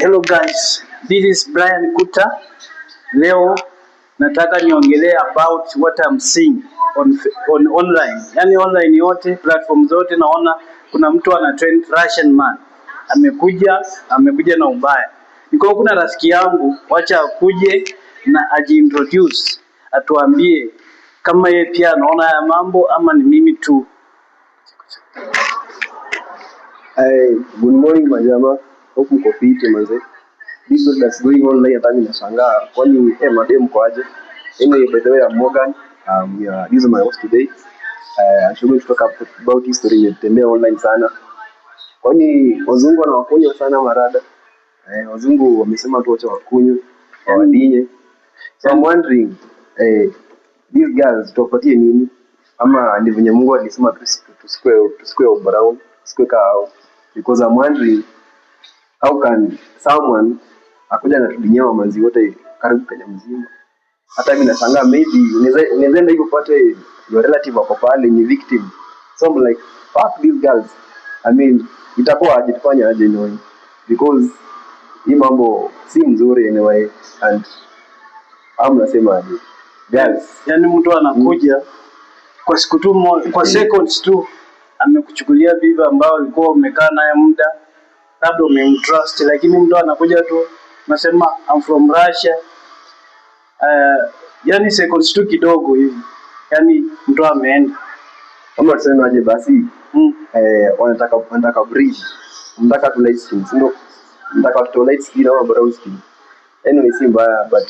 Hello guys, this is Brian Kuta. Leo nataka niongelee about what I'm seeing on online. Yani online yote, platform zote naona kuna mtu ana trend Russian man. Amekuja na ubaya. Niko kuna rafiki yangu, wacha akuje na ajiintroduce, atuambie kama yeye pia anaona haya mambo ama ni mimi tu. Good morning majama. Huku mko fiti manze. This is that's going on like hata mimi nashangaa. Kwani madem kwa aje? Anyway, by the way, I'm Morgan. This is my host today. I'm going to talk about history imetembea online sana. Kwani wazungu wanawakunywa sana marada. Wazungu wamesema tu wacha wakunywe, wawadinye. So I'm wondering, these girls tuwapatie nini? Ama ni venye Mungu alisema tusikwe brown, tusikwe kao. Because I'm wondering, how can someone akuja na tudinyao manzi wote karibu Kenya mzima? Hata mimi nashangaa, maybe unaweza enda hivyo pate your relative wako pale ni victim. So I'm like, fuck these girls. I mean, itakuwa aje tufanye aje anyway? Because hii mambo si mzuri anyway, and nasema aje girls, yani mtu anakuja kwa siku tu kwa seconds tu amekuchukulia bibi ambao ulikuwa umekaa naye muda, labda umemtrust, lakini mtu anakuja tu nasema I'm from Russia. Yani seconds tu kidogo hivi, yani mtu ameenda. Kama tuseme aje basi, wanataka bridge, wanataka to light skin, ndio wanataka to light skin au brown skin. Anyway, si mbaya, but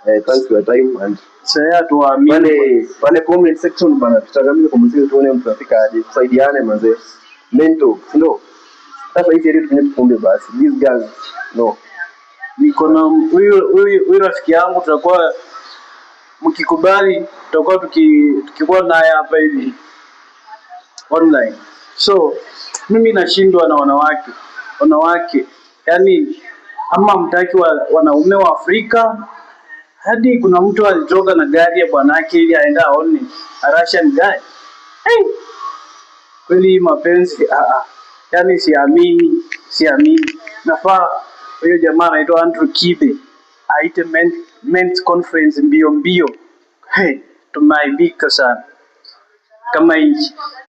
thanks for your time, and saya tuamini pale comment section bana, tutaangalia kwa mzee tuone mtu afika aje, tusaidiane manze. Mento, ndio. Sasa hivi ndio tunapoombe basi. These guys no. Niko na huyu rafiki yangu, tutakuwa mkikubali tutakuwa tukikuwa naye hapa hivi online. So mimi nashindwa na wanawake. Yani ama mtaki wanaume wa Afrika, hadi kuna mtu alitoka na gari ya bwanake ili aenda aone a Russian guy. Hey! Kweli mapenzi yani siamini. Nafaa huyo jamaa anaitwa Andrew Kibe aite men's conference mbio. Hey, tumaibika sana kama hichi.